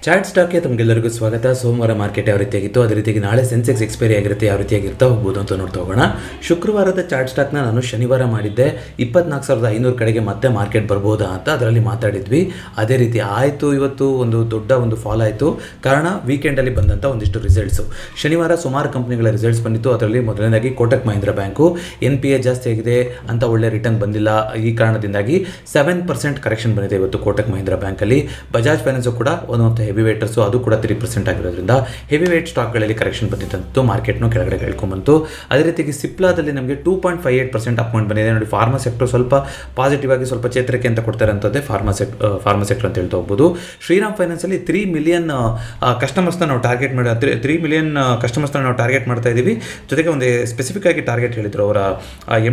Chart ಸ್ಟಾಕ್ಗೆ ತಮಗೆಲ್ಲರಿಗೂ ಸ್ವಾಗತ. ಸೋಮವಾರ ಮಾರ್ಕೆಟ್ ಯಾವ ರೀತಿಯಾಗಿತ್ತು, ಅದೇ ರೀತಿಯಾಗಿ ನಾಳೆ ಸೆನ್ಸೆಕ್ಸ್ ಎಕ್ಸ್ಪೈರಿ ಆಗಿರುತ್ತೆ, ಯಾವ ರೀತಿಯಾಗಿರ್ತಾ ಹೋಗ್ಬೋದು ಅಂತ ನೋಡ್ತಾ ಹೋಗೋಣ. ಶುಕ್ರವಾರದ ಚಾರ್ಟ್ ಸ್ಟಾಕ್ನ ನಾನು ಶನಿವಾರ ಮಾಡಿದ್ದೆ. 24,500 ಕಡೆಗೆ ಮತ್ತೆ ಮಾರ್ಕೆಟ್ ಬರ್ಬೋದಾ ಅಂತ ಅದರಲ್ಲಿ ಮಾತಾಡಿದ್ವಿ. ಅದೇ ರೀತಿ ಆಯಿತು. ಇವತ್ತು ಒಂದು ದೊಡ್ಡ ಫಾಲ್ ಆಯಿತು. ಕಾರಣ ವೀಕೆಂಡಲ್ಲಿ ಬಂದಂಥ ಒಂದಿಷ್ಟು ರಿಸಲ್ಟ್ಸು. ಶನಿವಾರ ಸುಮಾರು ಕಂಪ್ನಿಗಳ ರಿಸಲ್ಟ್ಸ್ ಬಂದಿತ್ತು. ಅದರಲ್ಲಿ ಮೊದಲನೇದಾಗಿ ಕೋಟಕ್ ಮಹೀಂದ್ರ ಬ್ಯಾಂಕು NPA ಜಾಸ್ತಿ ಆಗಿದೆ ಅಂತ ಒಳ್ಳೆ ರಿಟರ್ನ್ ಬಂದಿಲ್ಲ. ಈ ಕಾರಣದಿಂದಾಗಿ 7% ಕರೆಕ್ಷನ್ ಬಂದಿದೆ ಇವತ್ತು ಕೋಟಕ್ ಮಹೀಂದ್ರ ಬ್ಯಾಂಕಲ್ಲಿ. ಬಜಾಜ್ ಫೈನಾನ್ಸು ಕೂಡ ಒಂದು ಹೆವಿ ವೇಟರ್ಸು ಅದು ಕೂಡ 3% ಆಗಿರೋದ್ರಿಂದ ಹೆವಿ ವೇಟ್ ಸ್ಟಾಕ್ಗಳಲ್ಲಿ ಕರೆಕ್ಷನ್ ಬಂದಿತ್ತು. ಮಾರ್ಕೆಟ್ನು ಕೆಳಗಡೆ ಹೇಳ್ಕೊಂಡ್ಬಂತು. ಅದೇ ರೀತಿಯಾಗಿ ಸಿಪ್ಲಾದಲ್ಲಿ ನಮಗೆ 2.58% ಅಪ್ ಬಂದಿದೆ. ನೋಡಿ, ಫಾರ್ಮಾ ಸೆಕ್ಟರ್ ಸ್ವಲ್ಪ ಪಾಸಿಟಿವ್ ಆಗಿ ಸ್ವಲ್ಪ ಚೇತರಿಕೆ ಅಂತ ಕೊಡ್ತಾರೆ ಅಂತದ್ದೇ ಫಾರ್ಮಾ ಸೆಕ್ಟರ್ ಅಂತ ಹೇಳ್ತಾ ಹೋಗ್ಬೋದು. ಶ್ರೀರಾಮ್ ಫೈನಾನ್ಸಲ್ಲಿ 3 ಮಿಲಿಯನ್ ಕಸ್ಟಮರ್ಸ್ನ ನಾವು ಟಾರ್ಗೆಟ್ ಮಾಡಿ 3 ಮಿಲಿಯನ್ ಕಸ್ಟಮರ್ಸ್ನ ನಾವು ಟಾರ್ಗೆಟ್ ಮಾಡ್ತಾ ಇದ್ದೀವಿ. ಜೊತೆಗೆ ಒಂದು ಸ್ಪೆಸಿಫಿಕ್ ಆಗಿ ಟಾರ್ಗೆಟ್ ಹೇಳಿದ್ರು. ಅವರ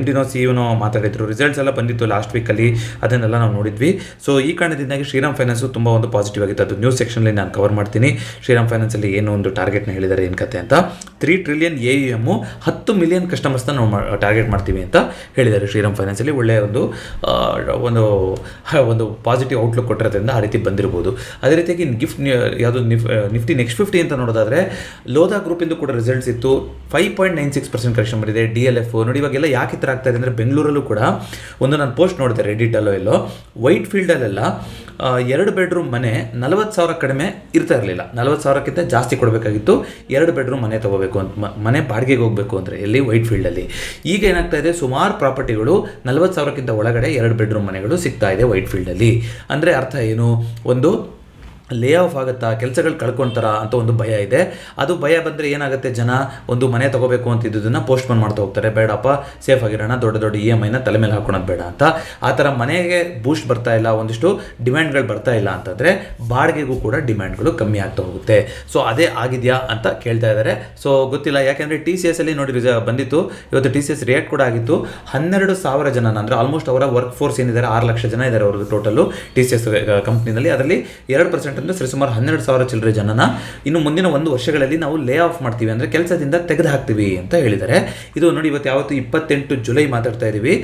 MDನೋ CEO ಮಾತಾಡಿದ್ರು. ರಿಸಲ್ಟ್ಸ್ ಎಲ್ಲ ಬಂದಿತ್ತು ಲಾಸ್ಟ್ ವೀಕಲ್ಲಿ, ಅದನ್ನೆಲ್ಲ ನಾವು ನೋಡಿದ್ವಿ. ಸೊ ಈ ಕಾರಣದಿಂದಾಗಿ ಶ್ರೀರಾಮ್ ಫೈನಾನ್ಸು ತುಂಬ ಒಂದು ಪಾಸಿಟಿವ್ ಆಗಿತ್ತು. ಅದು ನ್ಯೂಸ್ ಸೆಕ್ಷನ್ ನಾನು ಕವರ್ ಮಾಡ್ತೀನಿ. ಶ್ರೀರಾಮ್ ಫೈನಾನ್ಸಲ್ಲಿ ಏನೋ ಒಂದು ಟಾರ್ಗೆಟ್ನ ಹೇಳಿದ್ದಾರೆ, ಏನು ಕತೆ ಅಂತ. 3 ಟ್ರಿಲಿಯನ್ AUM 10 ಮಿಲಿಯನ್ ಕಸ್ಟಮರ್ಸ್ನ ನಾವು ಟಾರ್ಗೆಟ್ ಮಾಡ್ತೀವಿ ಅಂತ ಹೇಳಿದ್ದಾರೆ. ಶ್ರೀರಾಮ್ ಫೈನಾನ್ಸಲ್ಲಿ ಒಳ್ಳೆಯ ಒಂದು ಪಾಸಿಟಿವ್ ಔಟ್ಲುಕ್ ಕೊಟ್ಟಿರೋದ್ರಿಂದ ಆ ರೀತಿ ಬಂದಿರ್ಬೋದು. ಅದೇ ರೀತಿಯಾಗಿ ನಿಫ್ಟಿ ನೆಕ್ಸ್ಟ್ 50 ಅಂತ ನೋಡೋದಾದರೆ ಲೋಧಾ ಗ್ರೂಪಿಂದು ಕೂಡ ರಿಸಲ್ಟ್ಸ್ ಇತ್ತು. 5.96% ಕರೆಕ್ಷನ್ ಬಂದಿದೆ. DLF ನೋಡಿ, ಇವಾಗೆಲ್ಲ ಯಾಕೆ ಈ ಥರ ಆಗ್ತಾ ಇದೆ ಅಂದರೆ, ಬೆಂಗಳೂರಲ್ಲೂ ಕೂಡ ನಾನು ಪೋಸ್ಟ್ ನೋಡಿದೆ ರೆಡಿಟಲ್ಲೋ ಎಲ್ಲೋ, ವೈಟ್ ಫೀಲ್ಡಲ್ಲೆಲ್ಲ 2 ಬೆಡ್ರೂಮ್ ಮನೆ 40,000 ಕಡಿಮೆ ಇರ್ತಾ ಇರಲಿಲ್ಲ. 40,000ಕ್ಕಿಂತ ಜಾಸ್ತಿ ಕೊಡಬೇಕಾಗಿತ್ತು 2 ಬೆಡ್ರೂಮ್ ಮನೆ ತೊಗೋಬೇಕು ಅಂತ, ಮನೆ ಬಾಡಿಗೆಗೆ ಹೋಗಬೇಕು ಅಂದರೆ ಎಲ್ಲಿ ವೈಟ್ ಫೀಲ್ಡಲ್ಲಿ. ಈಗ ಏನಾಗ್ತಾ ಇದೆ, ಸುಮಾರು ಪ್ರಾಪರ್ಟಿಗಳು 40,000ಕ್ಕಿಂತ ಒಳಗಡೆ 2 ಬೆಡ್ರೂಮ್ ಮನೆಗಳು ಸಿಗ್ತಾ ಇದೆ ವೈಟ್ ಫೀಲ್ಡಲ್ಲಿ. ಅಂದರೆ ಅರ್ಥ ಏನು, ಒಂದು ಲೇ ಆಫ್ ಆಗುತ್ತಾ, ಕೆಲಸಗಳು ಕಳ್ಕೊಳ್ತಾರ ಅಂತ ಒಂದು ಭಯ ಇದೆ. ಅದು ಭಯ ಬಂದರೆ ಏನಾಗುತ್ತೆ, ಜನ ಒಂದು ಮನೆ ತೊಗೋಬೇಕು ಅಂತಿದ್ದನ್ನು ಪೋಸ್ಟ್ಪೋನ್ ಮಾಡ್ತಾ ಹೋಗ್ತಾರೆ. ಬೇಡಪ್ಪ, ಸೇಫ್ ಆಗಿರೋಣ, ದೊಡ್ಡ EMIನ ತಲೆ ಮೇಲೆ ಹಾಕೊಳೋದು ಬೇಡ ಅಂತ. ಆ ಥರ ಮನೆಗೆ ಬೂಸ್ಟ್ ಬರ್ತಾ ಇಲ್ಲ, ಒಂದಿಷ್ಟು ಡಿಮ್ಯಾಂಡ್ಗಳು ಬರ್ತಾ ಇಲ್ಲ ಅಂತಂದರೆ ಬಾಡಿಗೆಗೂ ಕೂಡ ಡಿಮ್ಯಾಂಡ್ಗಳು ಕಮ್ಮಿ ಆಗ್ತಾ ಹೋಗುತ್ತೆ. ಸೊ ಅದೇ ಆಗಿದೆಯಾ ಅಂತ ಕೇಳ್ತಾ ಇದ್ದಾರೆ. ಸೊ ಗೊತ್ತಿಲ್ಲ, ಯಾಕೆಂದರೆ TCS ಅಲ್ಲಿ ನೋಡಿ ಬಂದಿತ್ತು ಇವತ್ತು. TCS ರೇಟ್ ಕೂಡ ಆಗಿತ್ತು. 12,000 ಜನ, ಅಂದರೆ ಆಲ್ಮೋಸ್ಟ್ ಅವರ ವರ್ಕ್ ಫೋರ್ಸ್ ಏನಿದ್ದಾರೆ 6 ಲಕ್ಷ ಜನ ಇದ್ದಾರೆ ಅವ್ರದ್ದು ಟೋಟಲು TCS ಕಂಪ್ನಿನಲ್ಲಿ. ಅದರಲ್ಲಿ 2% ಅಂದರೆ ಸರಿಸುಮಾರು 12,000 ಚಿಲ್ಲರೆ ಜನನ ಇನ್ನು ಮುಂದಿನ 1 ವರ್ಷಗಳಲ್ಲಿ ನಾವು ಲೇ ಆಫ್ ಮಾಡ್ತೀವಿ, ಅಂದರೆ ಕೆಲಸದಿಂದ ತೆಗೆದು ಹಾಕ್ತೀವಿ ಅಂತ ಹೇಳಿದ್ದಾರೆ. ಇದು ನೋಡಿ, ಇವತ್ತು 28 ಜುಲೈ ಮಾತಾಡ್ತಾ ಇದ್ದೀವಿ.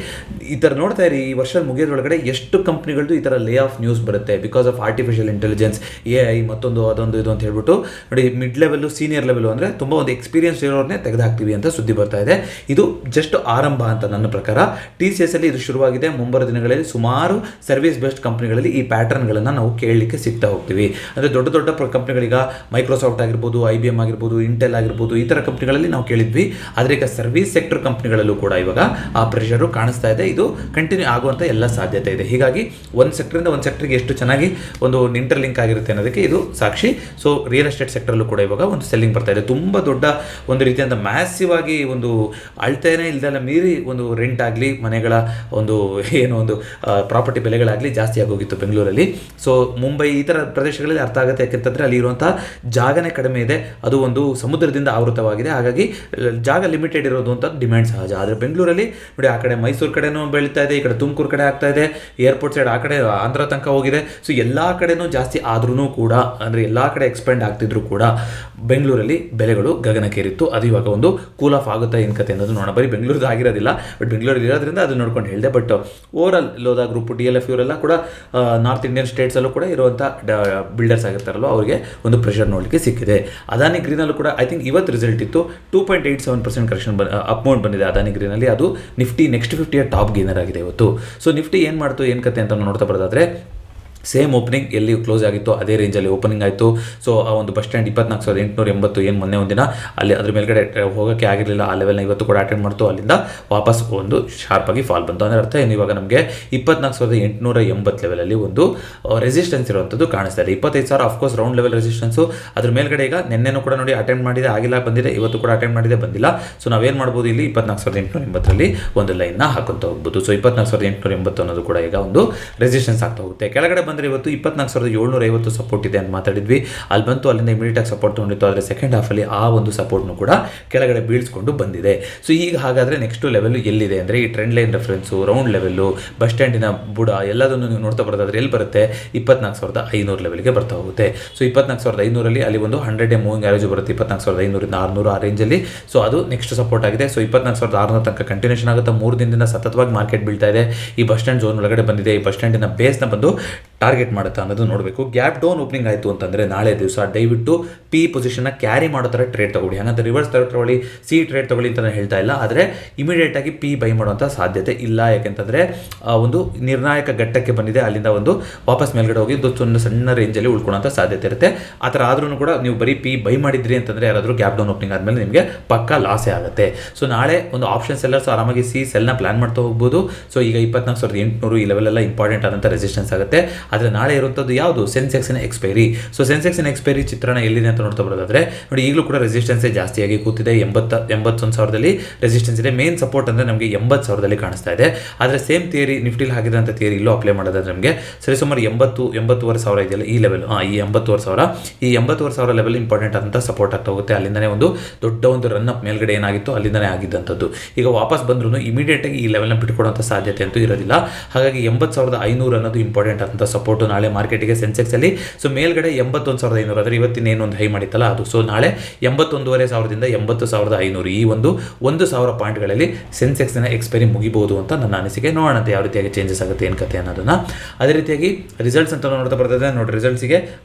ಈ ಥರ ನೋಡ್ತಾ ಇರಿ, ಈ ವರ್ಷ ಮುಗಿಯೋದ್ರೊಳಗಡೆ ಎಷ್ಟು ಕಂಪ್ನಿಗಳದ್ದು ಈ ಥರ ಲೇ ಆಫ್ ನ್ಯೂಸ್ ಬರುತ್ತೆ. Because of artificial intelligence, AI ಮತ್ತೊಂದು ಅದೊಂದು ಇದು ಅಂತ ಹೇಳ್ಬಿಟ್ಟು. ನೋಡಿ, ಮಿಡ್ ಲೆವೆಲ್ಲು, ಸೀನಿಯರ್ ಲೆವೆಲ್ ಅಂದರೆ ತುಂಬ ಒಂದು ಎಕ್ಸ್ಪೀರಿಯನ್ಸ್ ಇರೋರನ್ನೇ ತೆಗೆದು ಹಾಕ್ತೀವಿ ಅಂತ ಸುದ್ದಿ ಬರ್ತಾ ಇದೆ. ಇದು ಜಸ್ಟ್ ಆರಂಭ ಅಂತ ನನ್ನ ಪ್ರಕಾರ. TCS ಅಲ್ಲಿ ಇದು ಶುರುವಾಗಿದೆ. ಮುಂಬರುವ ದಿನಗಳಲ್ಲಿ ಸುಮಾರು ಸರ್ವಿಸ್ ಬೇಸ್ಡ್ ಕಂಪ್ನಿಗಳಲ್ಲಿ ಈ ಪ್ಯಾಟರ್ನ್ಗಳನ್ನು ನಾವು ಕೇಳಲಿಕ್ಕೆ ಸಿಗ್ತಾ ಹೋಗ್ತೀವಿ. ಅಂದರೆ ದೊಡ್ಡ ಕಂಪ್ನಿಗಳೀಗ ಮೈಕ್ರೋಸಾಫ್ಟ್ ಆಗಿರ್ಬೋದು, IBM ಆಗಿರ್ಬೋದು, ಇಂಟೆಲ್ ಆಗಿರ್ಬೋದು, ಈ ಥರ ಕಂಪ್ನಿಗಳಲ್ಲಿ ನಾವು ಕೇಳಿದ್ವಿ. ಆದರೆ ಈಗ ಸರ್ವಿಸ್ ಸೆಕ್ಟರ್ ಕಂಪ್ನಿಗಳಲ್ಲೂ ಕೂಡ ಇವಾಗ ಆ ಪ್ರೆಷರು ಕಾಣಿಸ್ತಾ ಇದೆ. ಇದು ಕಂಟಿನ್ಯೂ ಆಗುವಂಥ ಎಲ್ಲ ಸಾಧ್ಯತೆ ಇದೆ. ಹೀಗಾಗಿ ಒಂದು ಸೆಕ್ಟರಿಂದ ಒಂದು ಸೆಕ್ಟರ್ಗೆ ಎಷ್ಟು ಚೆನ್ನಾಗಿ ಒಂದು ಇಂಟರ್ಲಿಂಕ್ ಆಗಿರುತ್ತೆ ಅನ್ನೋದಕ್ಕೆ ಇದು ಸಾಕ್ಷಿ. ಸೊ ರಿಯಲ್ ಎಸ್ಟೇಟ್ ಸೆಕ್ಟರಲ್ಲೂ ಕೂಡ ಇವಾಗ ಒಂದು ಸೆಲ್ಲಿಂಗ್ ಬರ್ತಾ ಇದೆ. ತುಂಬ ದೊಡ್ಡ ಒಂದು ರೀತಿಯಿಂದ ಮ್ಯಾಸಿವ್ ಆಗಿ ಒಂದು ಅಳ್ತೇನೆ ಇಲ್ದೆಲ್ಲ ಮೀರಿ ಒಂದು ರೆಂಟ್ ಆಗಲಿ, ಮನೆಗಳ ಒಂದು ಪ್ರಾಪರ್ಟಿ ಬೆಲೆಗಳಾಗಲಿ ಜಾಸ್ತಿ ಆಗೋಗಿತ್ತು ಬೆಂಗಳೂರಲ್ಲಿ. ಸೊ ಮುಂಬೈ ಈ ಥರ ಪ್ರದೇಶಗಳಲ್ಲಿ ಅರ್ಥ ಆಗುತ್ತೆ, ಯಾಕೆಂತಂದರೆ ಅಲ್ಲಿ ಇರುವಂಥ ಜಾಗನೇ ಕಡಿಮೆ ಇದೆ. ಅದು ಒಂದು ಸಮುದ್ರದಿಂದ ಆವೃತವಾಗಿದೆ. ಹಾಗಾಗಿ ಜಾಗ ಲಿಮಿಟೆಡ್ ಇರೋದು ಅಂತ ಡಿಮ್ಯಾಂಡ್ ಸಹಜ. ಆದರೆ ಬೆಂಗಳೂರಲ್ಲಿ ನೋಡಿ, ಆ ಕಡೆ ಮೈಸೂರು ಕಡೆನೂ ಬೆಳೀತಾ ಇದೆ, ಈ ಕಡೆ ತುಮಕೂರು ಕಡೆ ಆಗ್ತಾ ಇದೆ, ಏರ್ಪೋರ್ಟ್ ಸೈಡ್ ಆ ಕಡೆ ಆಂಧ್ರ ತನಕ ಹೋಗಿದೆ. ಸೊ ಎಲ್ಲ ಕಡೆನೂ ಜಾಸ್ತಿ ಆದ್ರೂ ಕೂಡ, ಅಂದರೆ ಎಲ್ಲ ಕಡೆ ಎಕ್ಸ್ಪೆಂಡ್ ಆಗ್ತಿದ್ರು ಕೂಡ ಬೆಂಗಳೂರಲ್ಲಿ ಬೆಲೆಗಳು ಗಗನಕ್ಕೇರಿತ್ತು. ಅದು ಇವಾಗ ಒಂದು ಕೂಲ್ ಆಫ್ ಆಗುತ್ತಾ ಏನು ಕತೆ ಅನ್ನೋದು ನೋಡೋಣ. ಬರೀ ಬೆಂಗಳೂರದ್ದು ಆಗಿರೋದಿಲ್ಲ, ಬಟ್ ಬೆಂಗಳೂರಲ್ಲಿ ಇರೋದ್ರಿಂದ ಅದು ನೋಡ್ಕೊಂಡು ಹೇಳಿದೆ. But overall Lodha group, DLF ಇವರೆಲ್ಲ ಕೂಡ ನಾರ್ತ್ ಇಂಡಿಯನ್ ಸ್ಟೇಟ್ಸಲ್ಲೂ ಕೂಡ ಇರುವಂಥ ಬಿಲ್ಡರ್ಸ್ ಆಗಿರ್ತಾರಲ್ಲ, ಅವರಿಗೆ ಒಂದು ಪ್ರೆಷರ್ ನೋಡಲಿಕ್ಕೆ ಸಿಕ್ಕಿದೆ. ಅದಾನಿ ಗ್ರೀನಲ್ಲೂ ಕೂಡ ಐ ಥಿಂಕ್ ಇವತ್ತು ರಿಸಲ್ಟ್ ಇತ್ತು. 2.87% ಕರೆಕ್ಷನ್ ಅಮೌಂಟ್ ಬಂದಿದೆ ಅದಾನಿ ಗ್ರೀನಲ್ಲಿ. ಅದು ನಿಫ್ಟಿ ನೆಕ್ಸ್ಟ್ 50ಯ ಟಾಪ್ ಗೇನರ್ ಆಗಿದೆ ಇವತ್ತು. ಸೊ ನಿಫ್ಟಿ ಏನು ಮಾಡ್ತು, ಏನು ಕತೆ ಅಂತ ನೋಡ್ತಾ ಬರೋದಾದರೆ, ಸೇಮ್ ಓಪನಿಂಗ್ ಎಲ್ಲಿ ಕ್ಲೋಸ್ ಆಗಿತ್ತು ಅದೇ ರೇಂಜಲ್ಲಿ ಓಪನಿಂಗ್ ಆಯಿತು. ಸೊ ಆ ಒಂದು ಬಸ್ ಸ್ಟ್ಯಾಂಡ್ 24,880 ಏನು ಮೊನ್ನೆ ಒಂದಿನ ಅಲ್ಲಿ ಅದ್ರ ಮೇಲ್ಗಡೆ ಹೋಗೋಕ್ಕೆ ಆಗಿರಲಿಲ್ಲ, ಆ ಲೆವೆಲ್ನ ಇವತ್ತು ಕೂಡ ಅಟೆಂಡ್ ಮಾಡ್ತು. ಅಲ್ಲಿಂದ ವಾಪಸ್ ಒಂದು ಶಾರ್ಪಾಗಿ ಫಾಲ್ ಬಂತು. ಅಂದರೆ ಅರ್ಥ ಏನು, ಇವಾಗ ನಮಗೆ 24,880 ಲೆವೆಲಲ್ಲಿ ಒಂದು ರೆಸಿಸ್ಟೆನ್ಸ್ ಇರುವಂಥದ್ದು ಕಾಣಿಸ್ತಾ ಇದೆ. 25,000 ಆಫ್ಕೋರ್ಸ್ ರೌಂಡ್ ಲೆವೆಲ್ ರೆಸಿಸ್ಟೆನ್ಸು. ಅದ್ರ ಮೇಲ್ಗಡೆ ಈಗ ನೆನ್ನೆನೂ ಕೂಡ ನೋಡಿ ಅಟೆಂಡ್ ಮಾಡಿದೆ, ಆಗಿಲ್ಲ, ಬಂದಿದೆ. ಇವತ್ತು ಕೂಡ ಅಟೆಂಡ್ ಮಾಡಿದೆ, ಬಂದಿಲ್ಲ. ಸೊ ನಾವೇನು ಮಾಡ್ಬೋದು, ಇಲ್ಲಿ 24,880ರಲ್ಲಿ ಒಂದು ಲೈನ್ನ ಹಾಕೊಂತ ಹೋಗ್ಬೋದು. ಸೊ 24,880 ಅನ್ನೋದು ಕೂಡ ಈಗ ಒಂದು ರೆಸಿಸ್ಟೆನ್ಸ್ ಆಗ್ತಾ ಹೋಗುತ್ತೆ. ಕೆಳಗಡೆ ಅಂದರೆ ಇವತ್ತು 24,750 ಸಪೋರ್ಟ್ ಇದೆ ಅಂತ ಮಾತಾಡಿದ್ವಿ. ಅಲ್ಲಿ ಬಂತು, ಅಲ್ಲಿಂದ ಇಮಿಡಿಯೇಟಾಗಿ ಸಪೋರ್ಟ್ ತೊಗೊಂಡಿತ್ತು. ಆದರೆ ಸೆಕೆಂಡ್ ಹಾಫಲ್ಲಿ ಆ ಒಂದು ಸಪೋರ್ಟ್ನು ಕೂಡ ಕೆಳಗಡೆ ಬೀಳಿಸ್ಕೊಂಡು ಬಂದಿದೆ. ಸೊ ಈಗ ಹಾಗಾದರೆ ನೆಕ್ಸ್ಟ್ ಲೆವೆಲ್ ಎಲ್ಲಿದೆ ಅಂದರೆ, ಈ trend line reference, round level, bus ಸ್ಟ್ಯಾಂಡಿನ ಬುಡ ಎಲ್ಲದನ್ನು ನೀವು ನೋಡ್ತಾ ಬರೋದಾದ್ರೆ ಎಲ್ಲಿ ಬರುತ್ತೆ, 24,500 ಲೆವೆಲ್ಗೆ ಬರ್ತಾ ಹೋಗುತ್ತೆ. ಸೊ 24,500ಅಲ್ಲಿ ಅಲ್ಲಿ ಒಂದು 100 ಮೂವಿಂಗ್ ಆ್ಯಾವರೇಜ್ ಬರುತ್ತೆ. 24,500ರಿಂದ 600 ಆ ರೇಂಜಲ್ಲಿ. ಸೊ ಅದು ನೆಕ್ಸ್ಟ್ ಸಪೋರ್ಟ್ ಆಗಿದೆ. ಸೊ 24,600 ತನಕ ಕಂಟಿನ್ಯೂಷನ್ ಆಗುತ್ತೆ. 3 ದಿನದಿಂದ ಸತತವಾಗಿ ಮಾರ್ಕೆಟ್ ಬೀಳ್ತಾ ಇದೆ. ಈ ಬಸ್ ಸ್ಟ್ಯಾಂಡ್ ಝೋನ್ ಒಳಗಡೆ ಬಂದಿದೆ. ಈ ಬಸ್ ಸ್ಟ್ಯಾಂಡಿನ ಬೇಸ್ನ ಬಂದು ಟಾರ್ಗೆಟ್ ಮಾಡುತ್ತಾ ಅನ್ನೋದು ನೋಡಬೇಕು. ಗ್ಯಾಪ್ ಡೌನ್ ಓಪನಿಂಗ್ ಆಯಿತು ಅಂತಂದರೆ ನಾಳೆ ದಿವಸ ದಯವಿಟ್ಟು ಪಿ ಪೊಸಿಷನ್ನ ಕ್ಯಾರಿ ಮಾಡೋ ಥರ ಟ್ರೇಡ್ ತಗೊಳ್ಳಿ. ಹಾಗಂತ ರಿವರ್ಸ್ ತಗೊಳ್ಳಿ, ಸಿ ಟ್ರೇಡ್ ತಗೊಳ್ಳಿ ಅಂತ ನಾನು ಹೇಳ್ತಾ ಇಲ್ಲ. ಆದರೆ ಇಮಿಡಿಯೇಟಾಗಿ ಪಿ ಬೈ ಮಾಡುವಂಥ ಸಾಧ್ಯತೆ ಇಲ್ಲ. ಯಾಕೆಂತಂದರೆ ಒಂದು ನಿರ್ಣಾಯಕ ಘಟ್ಟಕ್ಕೆ ಬಂದಿದೆ, ಅಲ್ಲಿಂದ ಒಂದು ವಾಪಸ್ ಮೇಲ್ಗಡೆ ಹೋಗಿ ಒಂದು ಸಣ್ಣ ರೇಂಜಲ್ಲಿ ಉಳ್ಕೊಳ್ಳೋಂಥ ಸಾಧ್ಯತೆ ಇರುತ್ತೆ. ಆ ಥರ ಆದ್ರೂ ಕೂಡ ನೀವು ಬರೀ ಪಿ ಬೈ ಮಾಡಿದ್ರಿ ಅಂತಂದರೆ ಯಾರಾದರೂ ಗ್ಯಾಪ್ ಡೌನ್ ಓಪನಿಂಗ್ ಆದಮೇಲೆ ನಿಮಗೆ ಪಕ್ಕಾ ಲಾಸೇ ಆಗುತ್ತೆ. ಸೊ ನಾಳೆ ಒಂದು ಆಪ್ಷನ್ ಸೆಲ್ಲರ್ಸ್ ಆರಾಮಾಗಿ ಸಿ ಸೆಲ್ನ ಪ್ಲಾನ್ ಮಾಡ್ತಾ ಹೋಗ್ಬೋದು. ಸೊ ಈಗ 24,800 ಈ ಲೆವೆಲ್ ಎಲ್ಲ ಇಂಪಾರ್ಟೆಂಟ್ ಆದಂಥ ರೆಸಿಸ್ಟೆನ್ಸ್ ಆಗುತ್ತೆ. ಆದರೆ ನಾಳೆ ಇರುವಂಥದ್ದು ಯಾವುದು? ಸೆನ್ಸೆಕ್ಸಿನ ಎಕ್ಸ್ಪೈರಿ. ಸೊ ಸೆನ್ಸೆಕ್ಸಿನ ಎಕ್ಸ್ಪೈರಿ ಚಿತ್ರಣ ಎಲ್ಲಿದೆ ಅಂತ ನೋಡ್ತಾ ಬರೋದಾದ್ರೆ ನೋಡಿ, ಈಗಲೂ ಕೂಡ ರೆಸಿಸ್ಟೆನ್ಸೇ ಜಾಸ್ತಿಯಾಗಿ ಕೂತಿದೆ. 81,000ದಲ್ಲಿ ರೆಸಿಸ್ಟೆನ್ಸ್ ಇದೆ. ಮೇನ್ ಸಪೋರ್ಟ್ ಅಂದರೆ ನಮಗೆ 80,000ದಲ್ಲಿ ಕಾಣಿಸ್ತಾ ಇದೆ. ಆದರೆ ಸೇಮ್ ಥಿಯರಿ ನಿಫ್ಟಿಲಿ ಹಾಕಿದಂಥ ಥಿಯರಿ ಇಲ್ಲೂ ಅಪ್ಲೈ ಮಾಡೋದಾದ್ರೆ ನಮಗೆ ಸರಿಸುಮಾರು 80,000 ಇದೆಯಲ್ಲ ಈ ಲೆವೆಲ್, ಈ 80,000 ಲೆವೆಲ್ ಇಂಪಾರ್ಟೆಂಟ್ ಆದಂಥ ಸಪೋರ್ಟ್ ಆಗ್ತಾ ಹೋಗುತ್ತೆ. ಅಲ್ಲಿಂದನೇ ಒಂದು ದೊಡ್ಡ ಒಂದು ರನ್ ಅಪ್ ಮೇಲ್ಗಡೆ ಏನಾಗಿತ್ತು ಅಲ್ಲಿಂದನೇ ಆಗಿದ್ದಂಥದ್ದು. ಈಗ ವಾಪಸ್ ಬಂದ್ರೂ ಇಮಿಡಿಯೇಟಾಗಿ ಈ ಲೆವೆಲ್ನ ಬಿಟ್ಕೊಡುವಂಥ ಸಾಧ್ಯತೆ ಅಂತೂ ಇರೋದಿಲ್ಲ. ಹಾಗಾಗಿ 80,500 ಅನ್ನೋದು ಇಂಪಾರ್ಟೆಂಟ್ ಆದಂಥ ಸಪೋರ್ಟು ನಾಳೆ ಮಾರ್ಕೆಟಿಗೆ ಸೆನ್ಸೆಕ್ಸಲ್ಲಿ. ಸೊ ಮೇಲ್ಗಡೆ 81,500 ಅಂದರೆ ಇವತ್ತಿನ ಏನೊಂದು ಹೈ ಮಾಡಿತ್ತಲ್ಲ ಅದು. ಸೊ ನಾಳೆ 81,500ದಿಂದ 80,500 ಈ ಒಂದು 1,000 ಪಾಯಿಂಟ್ಗಳಲ್ಲಿ ಸೆನ್ಸೆಕ್ಸ್ನ ಎಕ್ಸ್ಪೈರಿ ಮುಗಿಬಹುದು ಅಂತ ನನ್ನ ಅನಿಸಿಕೆ. ನೋಡೋಣ ಯಾವ ರೀತಿಯಾಗಿ ಚೇಂಜಸ್ ಆಗುತ್ತೆ ಏನು ಕತೆ ಅನ್ನೋದನ್ನ. ಅದೇ ರೀತಿಯಾಗಿ ರಿಸಲ್ಟ್ಸ್ ಅಂತ ನೋಡ್ತಾ ಬರ್ತದೆ ನೋಡಿ. ರಿಸಲ್ಟ್ಸಿಗೆ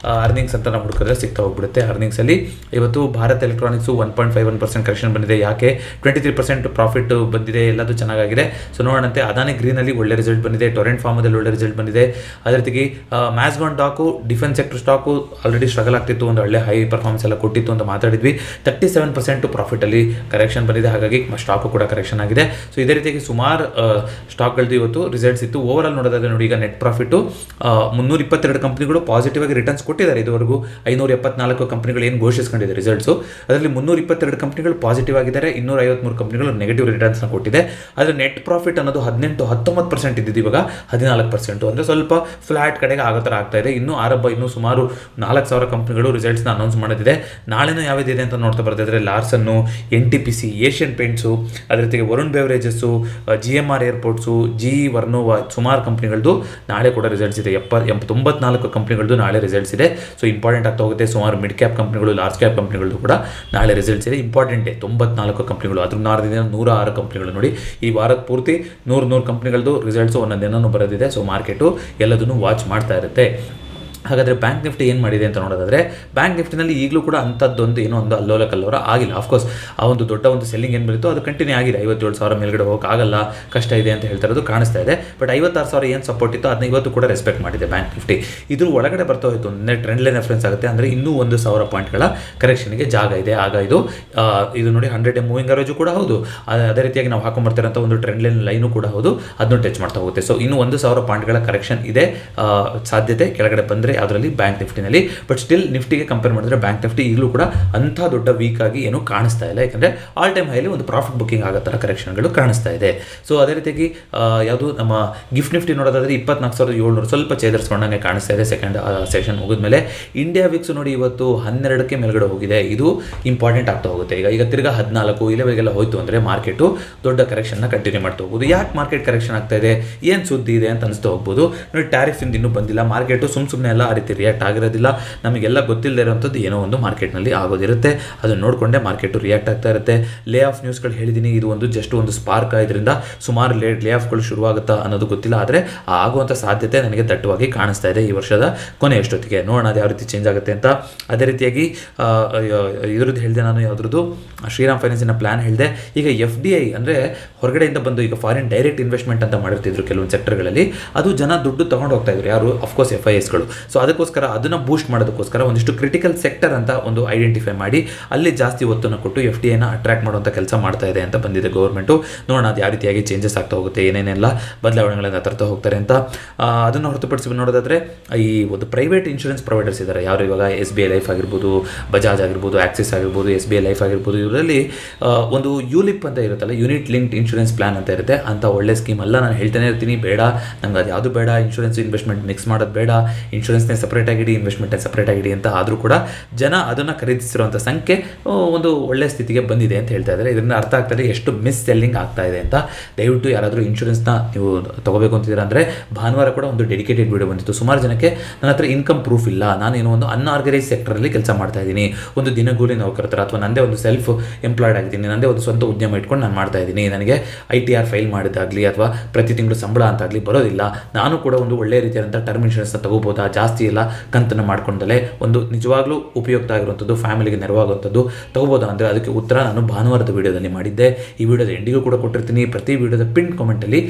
ಅರ್ನಿಂಗ್ಸ್ ಅಂತ ನಾವು ಹುಡುಕಿದ್ರೆ ಸಿಗ್ತಾ ಹೋಗ್ಬಿಡುತ್ತೆ. ಅರ್ನಿಂಗ್ಸಲ್ಲಿ ಇವತ್ತು ಭಾರತ್ ಎಲೆಕ್ಟ್ರಾನಿಕ್ಸು 1.51% ಕರೆಕ್ಷನ್ ಬಂದಿದೆ. ಯಾಕೆ? 23% ಪ್ರಾಫಿಟ್ ಬಂದಿದೆ, ಎಲ್ಲದು ಚೆನ್ನಾಗಿದೆ. ಸೊ ನೋಡೋಣಂತೆ. ಅದಾನಿ ಗ್ರೀನಲ್ಲಿ ಒಳ್ಳೆ ರಿಸಲ್ಟ್ ಬಂದಿದೆ. ಟೊರೆಂಟ್ ಫಾರ್ಮದಲ್ಲಿ ಒಳ್ಳೆ ರಿಸಲ್ಟ್ ಬಂದಿದೆ. ಅದೇ ರೀತಿಗೆ Mazagon stock, defence sector stock already struggle ಆಗ್ತಿತ್ತು, ಒಂದು ಒಳ್ಳೆ ಹೈ ಪರ್ಫಾರ್ಮೆನ್ಸ್ ಎಲ್ಲ ಕೊಟ್ಟಿತ್ತು ಅಂತ ಮಾತಾಡಿದ್ವಿ. 37% ಪ್ರಾಫಿಟಲ್ಲಿ ಕರೆಕ್ಷನ್ ಬಂದಿದೆ. ಹಾಗಾಗಿ ಸ್ಟಾಕು ಕೂಡ ಕರೆಕ್ಷನ್ ಆಗಿದೆ. ಸೊ ಇದೇ ರೀತಿಯಾಗಿ ಸುಮಾರು ಸ್ಟಾಕ್ಗಳದ್ದು ಇವತ್ತು ರಿಸಲ್ಟ್ಸ್ ಇತ್ತು. ಓವರ್ ಆಲ್ ನೋಡೋದಾದ್ರೆ ನೋಡಿ, ಈಗ ನೆಟ್ ಪ್ರಾಫಿಟ್ಟು 322 ಕಂಪ್ನಿಗಳು ಪಾಸಿಟಿವ್ ಆಗಿ ರಿಟರ್ನ್ಸ್ ಕೊಟ್ಟಿದ್ದಾರೆ. ಇದುವರೆಗೂ 574 ಕಂಪ್ನಿಗಳು ಏನು ಘೋಷಿಸ್ಕೊಂಡಿದೆ ರಿಸಲ್ಟ್ಸು. ಅದರಲ್ಲಿ 322 ಕಂಪ್ನಿಗಳು ಪಾಸಿಟಿವ್ ಆಗಿದ್ದಾರೆ, 253 ಕಂಪ್ನಿಗಳು ನೆಗೆಟಿವ್ ರಿಟರ್ನ್ಸ್ನ ಕೊಟ್ಟಿದೆ. ಆದರೆ ನೆಟ್ ಪ್ರಾಫಿಟ್ ಅನ್ನೋದು 19% ಇದ್ದಿದ್ದು ಇವಾಗ 14%, ಅಂದರೆ ಸ್ವಲ್ಪ ಫ್ಲಾಟ್ ಕಡೆಗೆ ಆಗೋ ಥರ ಆಗ್ತಾ ಇದೆ. ಇನ್ನೂ ಸುಮಾರು 4,000 ಕಂಪ್ನಿಗಳು ರಿಸಲ್ಟ್ಸ್ನ ಅನೌನ್ಸ್ ಮಾಡೋದಿದೆ. ನಾಳೆನೂ ಯಾವ್ದಿದೆ ಅಂತ ನೋಡ್ತಾ ಬರ್ತಿದ್ರೆ ಲಾರ್ಸನ್ನು, NTPC, ಏಷ್ಯನ್ ಪೇಂಟ್ಸು, ಅದೇ ರೀತಿಗೆ ವರುಣ್ ಬೆವರೇಜಸ್ಸು, GMR ಏರ್ಪೋರ್ಟ್ಸು, GE ವರ್ನೋವಾ, ಸುಮಾರು ಕಂಪ್ನಿಗಳದ್ದು ನಾಳೆ ಕೂಡ ರಿಸಲ್ಟ್ಸ್ ಇದೆ. 94 ಕಂಪ್ನಿಗಳದ್ದು ನಾಳೆ ರಿಸಲ್ಟ್ಸ್ ಇದೆ. ಸೊ ಇಂಪಾರ್ಟೆಂಟ್ ಆಗ್ತಾ ಹೋಗುತ್ತೆ. ಸುಮಾರು ಮಿಡ್ ಕ್ಯಾಪ್ ಕಂಪ್ನಿಗಳು, ಲಾರ್ಜ್ ಕ್ಯಾಪ್ ಕಂಪ್ನಿಗಳದ್ದು ಕೂಡ ನಾಳೆ ರಿಸಲ್ಟ್ಸ್ ಇದೆ. ಇಂಪಾರ್ಟೆಂಟೇ 94 ಕಂಪ್ನಿಗಳು. ಅದ್ರ ನಾರದಿಂದ 106 ಕಂಪ್ನಿಗಳು ನೋಡಿ. ಈ ವಾರದ ಪೂರ್ತಿ 100 ಕಂಪ್ನಿಗಳದ್ದು ರಿಸಲ್ಟ್ಸು ಒಂದೊಂದೇನೂ ಬರೋದಿದೆ. ಸೊ ಮಾರ್ಕೆಟು ಎಲ್ಲದನ್ನು ವಾಚ್ ಮಾಡ್ತಾ ಇರುತ್ತೆ. ಹಾಗಾದರೆ ಬ್ಯಾಂಕ್ ನಿಫ್ಟಿ ಏನು ಮಾಡಿದೆ ಅಂತ ನೋಡೋದಾದರೆ, ಬ್ಯಾಂಕ್ ನಿಫ್ಟಿನಲ್ಲಿ ಈಗಲೂ ಕೂಡ ಅಂಥದ್ದೊಂದು ಏನೋ ಒಂದು ಅಲ್ಲೋಲ ಕಲ್ಲೋರ ಆಗಿಲ್ಲ. ಆಫ್ಕೋರ್ಸ್ ಆ ಒಂದು ದೊಡ್ಡ ಒಂದು ಸೆಲ್ಲಿಂಗ್ ಏನು ಬರುತ್ತೋ ಅದು ಕಂಟಿನ್ಯೂ ಆಗಿದೆ. 57,000 ಮೇಲ್ಗಡೆ ಹೋಗೋಕ್ಕಾಗಲ್ಲ, ಕಷ್ಟ ಇದೆ ಅಂತ ಹೇಳ್ತಾ ಇರೋದು ಕಾಣಿಸ್ತಾ ಇದೆ. ಬಟ್ 56,000 ಏನು ಸಪೋರ್ಟ್ ಇತ್ತು ಅದನ್ನ ಇವತ್ತು ಕೂಡ ರೆಸ್ಪೆಕ್ಟ್ ಮಾಡಿದೆ ಬ್ಯಾಂಕ್ ನಿಫ್ಟಿ. ಇದ್ರ ಒಳಗಡೆ ಬರ್ತಾ ಹೋಯಿತು ಅಂದರೆ ಟ್ರೆಂಡ್ ಲೈನ್ ರೆಫರೆನ್ಸ್ ಆಗುತ್ತೆ. ಅಂದರೆ ಇನ್ನೂ 1,000 ಪಾಯಿಂಟ್ಗಳ ಕರೆಕ್ಷನ್ಗೆ ಜಾಗ ಇದೆ. ಆಗ ಇದು ನೋಡಿ 100 ಮೂವಿಂಗ್ ಅವರೇಜು ಕೂಡ ಹೌದು. ಅದೇ ರೀತಿಯಾಗಿ ನಾವು ಹಾಕೊಂಡ್ಬರ್ತಿರೋಂಥ ಒಂದು ಟ್ರೆಂಡ್ ಲೈನು ಕೂಡ ಹೌದು, ಅದನ್ನು ಟಚ್ ಮಾಡ್ತಾ ಹೋಗುತ್ತೆ. ಸೊ ಇನ್ನೂ 1,000 ಪಾಯಿಂಟ್ಗಳ ಕರೆಕ್ಷನ್ ಇದೆ ಸಾಧ್ಯತೆ ಕೆಳಗಡೆ ಬಂದರೆ ಅದರಲ್ಲಿ ಬ್ಯಾಂಕ್ ನಿಫ್ಟಿನಲ್ಲಿ. ಬಟ್ ಸ್ಟಿಲ್ ನಿಫ್ಟಿಗೆ ಕಂಪೇರ್ ಮಾಡಿದ್ರೆ ಬ್ಯಾಂಕ್ ನಿಫ್ಟಿ ಈಗಲೂ ಕೂಡ ಅಂಥ ದೊಡ್ಡ ವೀಕ್ ಆಗಿ ಏನೂ ಕಾಣಿಸ್ತಾ ಇಲ್ಲ. ಯಾಕಂದರೆ ಆಲ್ ಟೈಮ್ ಹೈಲಿ ಒಂದು ಪ್ರಾಫಿಟ್ ಬುಕ್ಕಿಂಗ್ ಆಗೋ ಥರ ಕರೆಕ್ಷನ್ಗಳು ಕಾಣಿಸ್ತಾ ಇದೆ. ಸೊ ಅದೇ ರೀತಿಯಾಗಿ ಯಾವುದು ನಮ್ಮ ಗಿಫ್ಟ್ ನಿಫ್ಟಿ ನೋಡೋದಾದರೆ 24,700 ಸ್ವಲ್ಪ ಚೇತರಿಸ್ಕೊಂಡಂಗೆ ಕಾಣಿಸ್ತಾ ಇದೆ. ಸೆಷನ್ ಮುಗಿದ್ಮೇಲೆ ಇಂಡಿಯಾ ವಿಕ್ಸ್ ನೋಡಿ ಇವತ್ತು 12ಕ್ಕೆ ಮೇಲ್ಗಡೆ ಹೋಗಿದೆ. ಇದು ಇಂಪಾರ್ಟೆಂಟ್ ಆಗ್ತಾ ಹೋಗುತ್ತೆ. ಈಗ ತಿರ್ಗಾ 14 ಈ ಲೆವೆಲ್ಗೆಲ್ಲ ಹೋಯ್ತು ಅಂದರೆ ಮಾರ್ಕೆಟು ದೊಡ್ಡ ಕರೆಕ್ಷನ್ನ ಕಂಟಿನ್ಯೂ ಮಾಡ್ತಾ ಹೋಗ್ಬೋದು. ಯಾಕೆ ಮಾರ್ಕೆಟ್ ಕರೆಕ್ಷನ್ ಆಗ್ತಾ ಇದೆ, ಏನು ಸುದ್ದಿ ಇದೆ ಅಂತ ಅನಿಸ್ತಾ ಹೋಗ್ಬೋದು. ನೋಡಿ ಟ್ಯಾರಿಫ್ ಇಂದ ಇನ್ನೂ ಬಂದಿಲ್ಲ. ಮಾರ್ಕೆಟು ಸುಮ್ಮನೆ ಎಲ್ಲ ಆ ರೀತಿ ರಿಯಾಕ್ಟ್ ಆಗಿರೋದಿಲ್ಲ. ನಮಗೆಲ್ಲ ಗೊತ್ತಿಲ್ಲದೆ ಇರೋಂಥದ್ದು ಏನೋ ಒಂದು ಮಾರ್ಕೆಟ್ನಲ್ಲಿ ಆಗೋದಿರುತ್ತೆ. ಅದನ್ನು ನೋಡಿಕೊಂಡೇ ಮಾರ್ಕೆಟು ರಿಯಾಕ್ಟ್ ಆಗ್ತಾ ಇರುತ್ತೆ. ಲೇ ಆಫ್ ನ್ಯೂಸ್ಗಳು ಹೇಳಿದ್ದೀನಿ, ಇದು ಒಂದು ಜಸ್ಟ್ ಒಂದು ಸ್ಪಾರ್ಕ್ ಇದರಿಂದ ಸುಮಾರು ಲೇ ಆಫ್ಗಳು ಶುರುವಾಗುತ್ತಾ ಅನ್ನೋದು ಗೊತ್ತಿಲ್ಲ. ಆದರೆ ಆಗುವಂಥ ಸಾಧ್ಯತೆ ನನಗೆ ದಟ್ಟವಾಗಿ ಕಾಣಿಸ್ತಾ ಇದೆ ಈ ವರ್ಷದ ಕೊನೆಯಷ್ಟೊತ್ತಿಗೆ. ನೋಡೋಣ ಅದು ಯಾವ ರೀತಿ ಚೇಂಜ್ ಆಗುತ್ತೆ ಅಂತ. ಅದೇ ರೀತಿಯಾಗಿ ಇದ್ರದ್ದು ಹೇಳಿದೆ ನಾನು, ಯಾವುದ್ರದ್ದು ಶ್ರೀರಾಮ್ ಫೈನಾನ್ಸಿನ ಪ್ಲಾನ್ ಹೇಳಿದೆ. ಈಗ FDI ಅಂದರೆ ಹೊರಗಡೆಯಿಂದ ಬಂದು ಈಗ ಫಾರಿನ್ ಡೈರೆಕ್ಟ್ ಇನ್ವೆಸ್ಟ್ಮೆಂಟ್ ಅಂತ ಮಾಡಿರ್ತಿದ್ರು ಕೆಲವೊಂದು ಸೆಕ್ಟರ್ಗಳಲ್ಲಿ. ಅದು ಜನ ದುಡ್ಡು ತೊಗೊಂಡು ಹೋಗ್ತಾ ಇದ್ರು, ಯಾರು ಅಫ್ಕೋರ್ಸ್ FISಗಳು. ಸೊ ಅದಕ್ಕೋಸ್ಕರ ಅದನ್ನು ಬೂಸ್ಟ್ ಮಾಡೋದಕ್ಕೋಸ್ಕರ ಒಂದಿಷ್ಟು ಕ್ರಿಟಿಕಲ್ ಸೆಕ್ಟರ್ ಅಂತ ಒಂದು ಐಡೆಂಟಿಫೈ ಮಾಡಿ ಅಲ್ಲಿ ಜಾಸ್ತಿ ಒತ್ತನ್ನು ಕೊಟ್ಟು FDIನ ಅಟ್ರಾಕ್ಟ್ ಮಾಡುವಂಥ ಕೆಲಸ ಮಾಡ್ತಾ ಇದೆ ಅಂತ ಬಂದಿದೆ ಗೌರ್ಮೆಂಟು. ನೋಡೋಣ ಅದು ಯಾವ ರೀತಿಯಾಗಿ ಚೇಂಜಸ್ ಆಗ್ತಾ ಹೋಗುತ್ತೆ, ಏನೇನೆಲ್ಲ ಬದಲಾವಣೆಗಳನ್ನು ತರ್ತಾ ಹೋಗ್ತಾರೆ ಅಂತ. ಅದನ್ನು ಹೊರತುಪಡಿಸಿ ನೋಡೋದಾದರೆ ಈ ಒಂದು ಪ್ರೈವೇಟ್ ಇನ್ಶೂರೆನ್ಸ್ ಪ್ರೊವೈಡರ್ಸ್ ಇದ್ದಾರೆ, ಯಾರು ಇವಾಗ SBI ಲೈಫ್ ಆಗಿರ್ಬೋದು, ಬಜಾಜ್ ಆಗಿರ್ಬೋದು, ಆಕ್ಸಿಸ್ ಆಗಿರ್ಬೋದು, SBI ಲೈಫ್ ಆಗಿರ್ಬೋದು, ಇವರಲ್ಲಿ ಒಂದು ಯುಲಿಪ್ ಅಂತ ಇರುತ್ತಲ್ಲ, ಯೂನಿಟ್ ಲಿಂಕ್ಡ್ ಇನ್ಶೂರೆನ್ಸ್ ಪ್ಲಾನ್ ಅಂತ ಇರುತ್ತೆ. ಅಂತ ಒಳ್ಳೆ ಸ್ಕೀಮ್ ಅಲ್ಲ. ನಾನು ಹೇಳ್ತಾನೆ ಇರ್ತೀನಿ, ಬೇಡ ನಂಗೆ ಅದು ಯಾವುದು ಬೇಡ, ಇನ್ಶೂರೆನ್ಸ್ ಇನ್ವೆಸ್ಟ್ಮೆಂಟ್ ಮಿಕ್ಸ್ ಮಾಡೋದು ಬೇಡ, ಇನ್ಶೂರೆನ್ಸ್ ಇನ್ಶೂರೆನ್ಸ್ನೇ ಸಪ್ರೇಟ್ ಆಗಿಡಿ, ಇನ್ವೆಸ್ಟ್ಮೆಂಟ್ನೇ ಸಪ್ರೇಟ್ ಆಗಿಡಿ ಅಂತ ಆದರೂ ಕೂಡ ಜನ ಅದನ್ನು ಖರೀದಿಸಿರುವಂಥ ಸಂಖ್ಯೆ ಒಂದು ಒಳ್ಳೆಯ ಸ್ಥಿತಿಗೆ ಬಂದಿದೆ ಅಂತ ಹೇಳ್ತಾ ಇದ್ದಾರೆ. ಇದರಿಂದ ಅರ್ಥ ಆಗ್ತದೆ ಎಷ್ಟು ಮಿಸ್ ಸೆಲ್ಲಿಂಗ್ ಆಗ್ತಾ ಇದೆ ಅಂತ. ದಯವಿಟ್ಟು ಯಾರಾದರೂ ಇನ್ಶೂರೆನ್ಸ್ನ ನೀವು ತಗೋಬೇಕು ಅಂತಿದ್ದೀರಾ ಅಂದರೆ ಭಾನುವಾರ ಕೂಡ ಒಂದು ಡೆಡಿಕೇಟೆಡ್ ವಿಡಿಯೋ ಬಂದಿತ್ತು. ಸುಮಾರು ಜನಕ್ಕೆ ನನ್ನ ಹತ್ರ ಇನ್ಕಮ್ ಪ್ರೂಫ್ ಇಲ್ಲ, ನಾನೇನೋ ಒಂದು ಅನ್ಆರ್ಗನೈಸ್ ಸೆಕ್ಟರಲ್ಲಿ ಕೆಲಸ ಮಾಡ್ತಾ ಇದ್ದೀನಿ, ಒಂದು ದಿನಗೂಲಿ ನೌಕರ ಥರ, ಅಥವಾ ನಂದೇ ಒಂದು ಸೆಲ್ಫ್ ಎಂಪ್ಲಾಯ್ಡ್ ಆಗಿದ್ದೀನಿ, ನಂದೇ ಒಂದು ಸ್ವಂತ ಉದ್ಯಮ ಇಟ್ಕೊಂಡು ನಾನು ಮಾಡ್ತಾ ಇದ್ದೀನಿ, ನನಗೆ ITR ಫೈಲ್ ಮಾಡಿದಾಗಲಿ ಅಥವಾ ಪ್ರತಿ ತಿಂಗಳು ಸಂಬಳ ಅಂತಾಗಲಿ ಬರೋದಿಲ್ಲ, ನಾನು ಕೂಡ ಒಂದು ಒಳ್ಳೆಯ ರೀತಿಯಾದಂಥ ಟರ್ಮ್ ಇನ್ಶೂರೆನ್ಸ್ನ ತಗೋಬೋದಾ, ಜಾಸ್ತಿ ಎಲ್ಲ ಕಂತನ್ನು ಮಾಡ್ಕೊಂಡಲೇ ಒಂದು ನಿಜವಾಗ್ಲೂ ಉಪಯುಕ್ತ ಆಗಿರುವಂಥದ್ದು, ಫ್ಯಾಮಿಲಿಗೆ ನೆರವಾಗುವಂಥದ್ದು ತಗೋಬೋದಾ ಅಂದರೆ ಅದಕ್ಕೆ ಉತ್ತರ ನಾನು ಭಾನುವಾರದ ವಿಡಿಯೋದಲ್ಲಿ ಮಾಡಿದ್ದೆ. ಈ ವಿಡಿಯೋದ ಎಂಡಿಗೂ ಕೂಡ ಕೊಟ್ಟಿರ್ತೀನಿ. ಪ್ರತಿ ವಿಡಿಯೋದ ಪಿನ್ ಕಾಮೆಂಟಲ್ಲಿ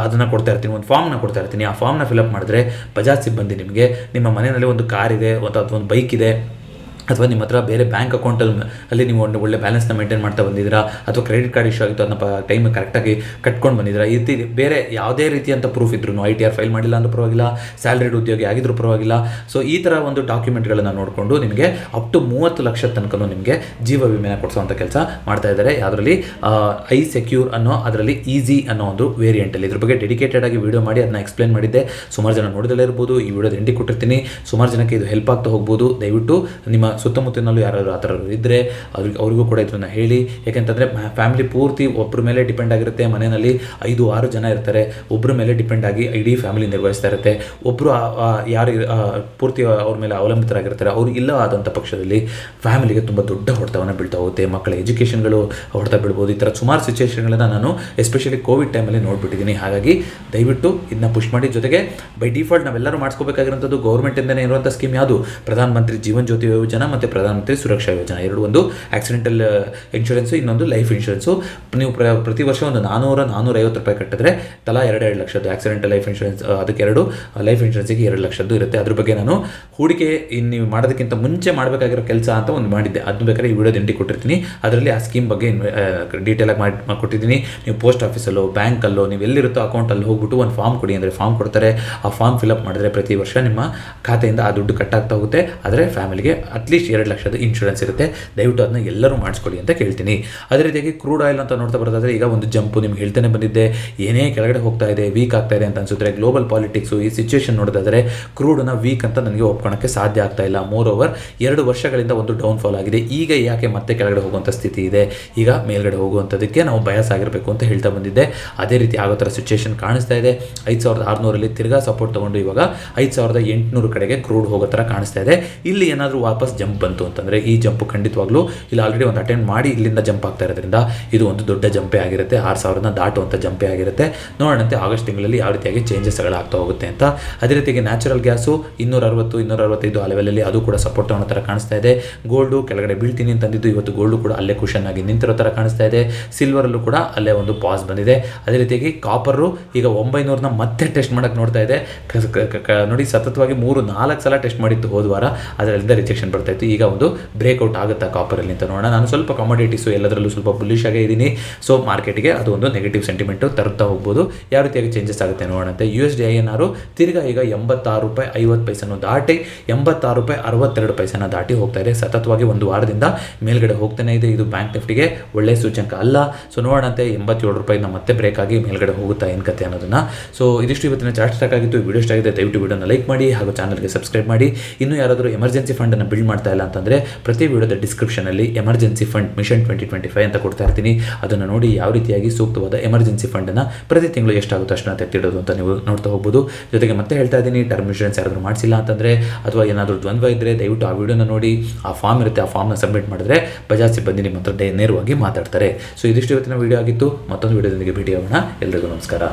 ಅದನ್ನು ಕೊಡ್ತಾ ಇರ್ತೀನಿ, ಒಂದು ಫಾರ್ಮ್ನ ಕೊಡ್ತಾ ಇರ್ತೀನಿ. ಆ ಫಾರ್ಮ್ನ ಫಿಲಪ್ ಮಾಡಿದ್ರೆ ಬಜಾಜ್ ಸಿಬ್ಬಂದಿ ನಿಮಗೆ ನಿಮ್ಮ ಮನೆಯಲ್ಲಿ ಒಂದು ಕಾರ್ ಇದೆ ಅಥವಾ ಒಂದು ಬೈಕ್ ಇದೆ ಅಥವಾ ನಿಮ್ಮ ಹತ್ರ ಬೇರೆ ಬ್ಯಾಂಕ್ ಅಕೌಂಟಲ್ಲಿ ನೀವು ಒಂದು ಒಳ್ಳೆ ಬ್ಯಾಲೆನ್ಸ್ನ ಮೇಂಟೈನ್ ಮಾಡ್ತಾ ಬಂದಿದ್ದೀರಾ, ಅಥವಾ ಕ್ರೆಡಿಟ್ ಕಾರ್ಡ್ ಇಶ್ಯೂ ಆಗಿತ್ತು ಅದನ್ನ ಟೈಮ್ ಕರೆಕ್ಟಾಗಿ ಕಟ್ಕೊಂಡು ಬಂದಿದ್ದೀರಾ, ಈ ರೀತಿ ಬೇರೆ ಯಾವುದೇ ರೀತಿಯಂಥ ಪ್ರೂಫ್ ಇದ್ರೂ ITR ಫೈಲ್ ಮಾಡಿಲ್ಲ ಅಂದ್ರೂ ಪರವಾಗಿಲ್ಲ, ಸ್ಯಾಲ್ರಿಡ್ ಉದ್ಯೋಗಿ ಆಗಿದ್ರೂ ಪರವಾಗಿಲ್ಲ, ಸೊ ಈ ಥರ ಒಂದು ಡಾಕ್ಯುಮೆಂಟ್ಗಳನ್ನು ನೋಡಿಕೊಂಡು ನಿಮಗೆ ಅಪ್ ಟು 30 ಲಕ್ಷ ತನಕ ನಿಮಗೆ ಜೀವ ವಿಮೆನ ಕೊಡಿಸುವಂಥ ಕೆಲಸ ಮಾಡ್ತಾ ಇದ್ದಾರೆ. ಯಾವುದರಲ್ಲಿ ಐ ಸೆಕ್ಯೂರ್ ಅನ್ನೋ ಅದರಲ್ಲಿ ಈಸಿ ಅನ್ನೋ ಒಂದು ವೇರಿಯಂಟಲ್ಲಿ ಇದ್ರ ಬಗ್ಗೆ ಡೆಡಿಕೇಟೆಡ್ ಆಗಿ ವಿಡಿಯೋ ಮಾಡಿ ಅದನ್ನ ಎಕ್ಸ್ಪ್ಲೇನ್ ಮಾಡಿದ್ದೆ. ಸುಮಾರು ಜನ ನೋಡಿದಲ್ಲೇ ಇರ್ಬೋದು. ಈ ವಿಡಿಯೋದ ಎಂಡಿ ಕೊಟ್ಟಿರ್ತೀನಿ. ಸುಮಾರು ಜನಕ್ಕೆ ಇದು ಹೆಲ್ಪ್ ಆಗ್ತಾ ಹೋಗ್ಬೋದು. ದಯವಿಟ್ಟು ನಿಮ್ಮ ಸುತ್ತಮುತ್ತಲಿನಲ್ಲೂ ಯಾರಾದರೂ ಆ ಥರ ಇದ್ದರೆ ಅವ್ರಿಗೂ ಕೂಡ ಇದನ್ನು ಹೇಳಿ. ಯಾಕೆಂತಂದರೆ ಫ್ಯಾಮಿಲಿ ಪೂರ್ತಿ ಒಬ್ಬರ ಮೇಲೆ ಡಿಪೆಂಡ್ ಆಗಿರುತ್ತೆ. ಮನೆಯಲ್ಲಿ 5-6 ಜನ ಇರ್ತಾರೆ. ಒಬ್ಬರ ಮೇಲೆ ಡಿಪೆಂಡ್ ಆಗಿ ಇಡೀ ಫ್ಯಾಮಿಲಿ ನಿರ್ವಹಿಸ್ತಾ ಇರುತ್ತೆ. ಒಬ್ಬರು ಯಾರು ಪೂರ್ತಿ ಅವ್ರ ಮೇಲೆ ಅವಲಂಬಿತರಾಗಿರ್ತಾರೆ, ಅವ್ರು ಇಲ್ಲ ಆದಂಥ ಪಕ್ಷದಲ್ಲಿ ಫ್ಯಾಮಿಲಿಗೆ ತುಂಬ ದೊಡ್ಡ ಹೊಡೆತವನ್ನು ಬೀಳ್ತಾ ಹೋಗುತ್ತೆ. ಮಕ್ಕಳ ಎಜುಕೇಷನ್ಗಳು ಹೊಡೆತ ಬೀಳ್ಬೋದು. ಈ ಥರ ಸುಮಾರು ಸಿಚುವೇಷನ್ಗಳನ್ನು ನಾನು ಎಸ್ಪೆಷಲಿ ಕೋವಿಡ್ ಟೈಮಲ್ಲಿ ನೋಡಿಬಿಟ್ಟಿದ್ದೀನಿ. ಹಾಗಾಗಿ ದಯವಿಟ್ಟು ಇದನ್ನ ಪುಷ್ ಮಾಡಿ. ಜೊತೆಗೆ ಬೈ ಡಿಫಾಲ್ಟ್ ನಾವೆಲ್ಲರೂ ಮಾಡಿಸ್ಕೋಬೇಕಾಗಿರೋಂಥದ್ದು ಗೌರ್ಮೆಂಟಿಂದನೇ ಇರುವಂಥ ಸ್ಕೀಮ್ ಯಾವುದು, ಪ್ರಧಾನ ಮಂತ್ರಿ ಜೀವನ್ ಜ್ಯೋತಿ ಯೋಜನಾ ಮತ್ತು ಪ್ರಧಾನ ಮಂತ್ರಿ ಸುರಕ್ಷಾ ಯೋಜನಾ. ಎರಡು, ಒಂದು ಆಕ್ಸಿಡೆಂಟಲ್ ಇನ್ಶೂರೆನ್ಸು, ಇನ್ನೊಂದು ಲೈಫ್ ಇನ್ಶೂರೆನ್ಸು. ನೀವು ಪ್ರತಿ ವರ್ಷ ಒಂದು 400-450 ರೂಪಾಯಿ ಕಟ್ಟಿದ್ರೆ ತಲಾ 2 ಲಕ್ಷದ್ದು ಆಕ್ಸಿಡೆಂಟಲ್ ಲೈಫ್ ಇನ್ಶೂರೆನ್ಸ್, ಅದಕ್ಕೆ 2, ಲೈಫ್ ಇನ್ಶೂರೆನ್ಸಿಗೆ 2 ಲಕ್ಷದ್ದು ಇರುತ್ತೆ. ಅದ್ರ ಬಗ್ಗೆ ನಾನು ಹೂಡಿಕೆ ನೀವು ಮಾಡೋದಕ್ಕಿಂತ ಮುಂಚೆ ಮಾಡಬೇಕಾಗಿರೋ ಕೆಲಸ ಅಂತ ಒಂದು ಮಾಡಿದ್ದೆ. ಅದನ್ನು ಬೇಕಾದ್ರೆ ಈ ವಿಡಿಯೋದ ಎಂಡಿ ಕೊಟ್ಟಿರ್ತೀನಿ. ಅದರಲ್ಲಿ ಆ ಸ್ಕೀಮ್ ಬಗ್ಗೆ ಡೀಟೇಲಾಗಿ ಮಾಡಿ ಕೊಟ್ಟಿದ್ದೀನಿ. ನೀವು ಪೋಸ್ಟ್ ಆಫೀಸಲ್ಲೋ ಬ್ಯಾಂಕಲ್ಲೋ ನೀವು ಎಲ್ಲಿರುತ್ತೋ ಅಕೌಂಟಲ್ಲಿ ಹೋಗ್ಬಿಟ್ಟು ಒಂದು ಫಾರ್ಮ್ ಕೊಡಿ ಅಂದರೆ ಫಾರ್ಮ್ ಕೊಡ್ತಾರೆ. ಆ ಫಾರ್ಮ್ ಫಿಲಪ್ ಮಾಡಿದ್ರೆ ಪ್ರತಿ ವರ್ಷ ನಿಮ್ಮ ಖಾತೆಯಿಂದ ಆ ದುಡ್ಡು ಕಟ್ಟಾಗ್ತಾ ಹೋಗುತ್ತೆ. ಆದರೆ ಫ್ಯಾಮಿಲಿಗೆ ಅಟ್ಲೀಸ್ಟ್ 2 ಲಕ್ಷದ ಇನ್ಶೂರೆನ್ಸ್ ಇರುತ್ತೆ. ದಯವಿಟ್ಟು ಅದನ್ನ ಎಲ್ಲರೂ ಮಾಡಿಸ್ಕೊಳ್ಳಿ ಅಂತ ಕೇಳ್ತೀನಿ. ಅದೇ ರೀತಿಯಾಗಿ ಕ್ರೂಡ್ ಆಯಿಲ್ ಅಂತ ನೋಡ್ತಾ ಬರೋದಾದ್ರೆ ಈಗ ಒಂದು ಜಂಪು ನಿಮ್ಗೆ ಹೇಳ್ತಾನೆ ಬಂದಿದ್ದೆ. ಏನೇ ಕೆಳಗಡೆ ಹೋಗ್ತಾ ಇದೆ, ವೀಕ್ ಆಗ್ತಾ ಇದೆ ಅಂತ ಅನ್ಸುತ್ತೆ. ಗ್ಲೋಬಲ್ ಪಾಲಿಟಿಕ್ಸು ಈ ಸಿಚುವೇಶನ್ ನೋಡೋದಾದ್ರೆ ಕ್ರೂಡ್ನ ವೀಕ್ ಅಂತ ನನಗೆ ಒಪ್ಕೊಳ್ಳೋಕ್ಕೆ ಸಾಧ್ಯ ಆಗ್ತಾ ಇಲ್ಲ. ಮೋರ್ 2 ವರ್ಷಗಳಿಂದ ಒಂದು ಡೌನ್ಫಾಲ್ ಆಗಿದೆ. ಈಗ ಯಾಕೆ ಮತ್ತೆ ಕೆಳಗಡೆ ಹೋಗುವಂಥ ಸ್ಥಿತಿ ಇದೆ, ಈಗ ಮೇಲ್ಗಡೆ ಹೋಗುವಂಥದ್ದಕ್ಕೆ ನಾವು ಬಯಸ್ ಆಗಿರಬೇಕು ಅಂತ ಹೇಳ್ತಾ ಬಂದಿದ್ದೆ. ಅದೇ ರೀತಿ ಆಗೋ ಥರ ಸಿಚುವೇಶನ್ ಕಾಣಿಸ್ತಾ ಇದೆ. 5600 ತಿರ್ಗಾ ಸಪೋರ್ಟ್ ತಗೊಂಡು ಇವಾಗ 5800 ಕಡೆಗೆ ಕ್ರೂಡ್ ಹೋಗೋ ಥರ ಕಾಣಿಸ್ತಾ ಇದೆ. ಇಲ್ಲಿ ಏನಾದರೂ ವಾಪಸ್ ಜಂಪ್ ಬಂತು ಅಂತಂದರೆ ಈ ಜಂಪು ಖಂಡಿತವಾಗ್ಲೂ ಇಲ್ಲಿ ಆಲ್ರೆಡಿ ಒಂದು ಅಟೆಂಡ್ ಮಾಡಿ ಇಲ್ಲಿಂದ ಜಂಪ್ ಆಗ್ತಾ ಇರೋದ್ರಿಂದ ಇದು ಒಂದು ದೊಡ್ಡ ಜಂಪೇ ಆಗಿರುತ್ತೆ. 6000 ದಾಟುವಂಥ ಜಂಪೇ ಆಗಿರುತ್ತೆ. ನೋಡೋಣಂತೆ ಆಗಸ್ಟ್ ತಿಂಗಳಲ್ಲಿ ಯಾವ ರೀತಿಯಾಗಿ ಚೇಂಜಸ್ಗಳಾಗ್ತಾ ಹೋಗುತ್ತೆ ಅಂತ. ಅದೇ ರೀತಿಯಾಗಿ ನ್ಯಾಚುರಲ್ ಗ್ಯಾಸು 260-265 ಆ ಲೆವೆಲಲ್ಲಿ ಅದು ಕೂಡ ಸಪೋರ್ಟ್ ತಗೊಳ್ಳೋ ಥರ ಕಾಣಿಸ್ತಾ ಇದೆ. ಗೋಲ್ಡು ಕೆಳಗಡೆ ಬೀಳ್ತೀನಿ ಅಂತಂದಿದ್ದು ಇವತ್ತು ಗೋಲ್ಡು ಕೂಡ ಅಲ್ಲೇ ಕುಷನ್ ಆಗಿ ನಿಂತಿರೋ ಥರ ಕಾಣಿಸ್ತಾ ಇದೆ. ಸಿಲ್ವರಲ್ಲೂ ಕೂಡ ಅಲ್ಲೇ ಒಂದು ಪಾಸ್ ಬಂದಿದೆ. ಅದೇ ರೀತಿಯಾಗಿ ಕಾಪರು ಈಗ 900 ಮತ್ತೆ ಟೆಸ್ಟ್ ಮಾಡೋಕ್ಕೆ ನೋಡ್ತಾ ಇದೆ. ನೋಡಿ ಸತತವಾಗಿ 3-4 ಸಲ ಟೆಸ್ಟ್ ಮಾಡಿತ್ತು ಹೋದ ವಾರ, ಅದರಿಂದ ರಿಜೆಕ್ಷನ್ ಬರ್ತಾ ಇತ್ತು. ಈಗ ಒಂದು ಬ್ರೇಕ್ಔಟ್ ಆಗುತ್ತಾ ಕಾಪರಲ್ಲಿ ಅಂತ ನೋಡೋಣ. ನಾನು ಸ್ವಲ್ಪ ಕಮೋಡಿಟೀಸು ಎಲ್ಲದರಲ್ಲೂ ಸ್ವಲ್ಪ ಬುಲ್ಲಿಶ್ ಆಗೇ ಇದ್ದೀನಿ. ಸೊ ಮಾರ್ಕೆಟಿಗೆ ಅದು ಒಂದು ನೆಗೆಟಿವ್ ಸೆಂಟಿಮೆಂಟು ತರುತ್ತಾ ಹೋಗ್ಬೋದು. ಯಾವ ರೀತಿಯಾಗಿ ಚೇಂಜಸ್ ಆಗುತ್ತೆ ನೋಡೋಣಂತೆ. USD INR ತಿರ್ಗಾ ಈಗ 86 ರೂಪಾಯಿ 50 ಪೈಸೆನೂ ದಾಟಿ 86 ರೂಪಾಯಿ 62 ಪೈಸೆನ ದಾಟಿ ಹೋಗ್ತಾ ಇದೆ. ಸತತವಾಗಿ ಒಂದು ವಾರದಿಂದ ಮೇಲ್ಗಡೆ ಹೋಗ್ತಾನೆ ಇದೆ. ಇದು ಬ್ಯಾಂಕ್ ನಿಫ್ಟಿಗೆ ಒಳ್ಳೆಯ ಸೂಚಕ ಅಲ್ಲ. ಸೊ ನೋಡೋಣಂತೆ 87 ರೂಪಾಯಿನ ಮತ್ತೆ ಬ್ರೇಕ್ ಆಗಿ ಮೇಲ್ಗಡೆ ಹೋಗುತ್ತಾ ಏನು ಕತೆ ಅನ್ನೋದನ್ನ. ಸೊ ಇದಿಷ್ಟು ಇವತ್ತಿನ ಚಾರ್ಟ್ ಸ್ಟಾಕ್ ಆಗಿತ್ತು. ವಿಡಿಯೋ ಇಷ್ಟ ಆಗಿದೆ ದಯವಿಟ್ಟು ವಿಡಿಯೋನ ಲೈಕ್ ಮಾಡಿ ಹಾಗೂ ಚಾನಲ್ಗೆ ಸಬ್ಸ್ಕ್ರೈಬ್ ಮಾಡಿ. ಇನ್ನೂ ಯಾರಾದರೂ ಎಮರ್ಜೆನ್ಸಿ ಫಂಡನ್ನು ಬಿಲ್ಡ್ ಮಾಡ್ತಾ ಇಲ್ಲ ಅಂತಂದರೆ ಪ್ರತಿ ವಿಡಿಯೋದ ಡಿಸ್ಕ್ರಿಪ್ಷನಲ್ಲಿ ಎಮರ್ಜೆನ್ಸಿ ಫಂಡ್ ಮಿಷನ್ 2025 ಅಂತ ಕೊಡ್ತಾ ಇರ್ತೀನಿ. ಅದನ್ನು ನೋಡಿ ಯಾವ ರೀತಿಯಾಗಿ ಸೂಕ್ತವಾದ ಎಮರ್ಜೆನ್ಸಿ ಫಂಡನ್ನು ಪ್ರತಿ ತಿಂಗಳು ಎಷ್ಟಾಗುತ್ತೋ ಅಷ್ಟನ್ನು ತೆಗೆದಿಡೋದು ಅಂತ ನೀವು ನೋಡ್ತಾ ಹೋಗ್ಬೋದು. ಜೊತೆಗೆ ಮತ್ತೆ ಹೇಳ್ತಾ ಇದ್ದೀನಿ, ಟರ್ಮ್ ಇನ್ಶೂರೆನ್ಸ್ ಯಾರಾದರೂ ಮಾಡಿಸಿಲ್ಲ ಅಂತಂದರೆ ಅಥವಾ ಏನಾದರೂ ದ್ವಂದ್ವ ಇದ್ದರೆ ದಯವಿಟ್ಟು ಆ ವಿಡಿಯೋನ ನೋಡಿ. ಆ ಫಾರ್ಮ್ ಇರುತ್ತೆ, ಆ ಫಾರ್ಮ್ನ ಸಬ್ಮಿಟ್ ಮಾಡಿದ್ರೆ ಬಜಾಜ್ ಸಿಬ್ಬಂದಿ ನಿಮ್ಮ ಹತ್ರ ನೇರವಾಗಿ ಮಾತಾಡ್ತಾರೆ. ಸೊ ಇದಿಷ್ಟು ಇವತ್ತಿನ ವಿಡಿಯೋ ಆಗಿತ್ತು. ಮತ್ತೊಂದು ವಿಡಿಯೋದೊಂದಿಗೆ ಭೇಟಿಯಾಗೋಣ. ಎಲ್ರಿಗೂ ನಮಸ್ಕಾರ.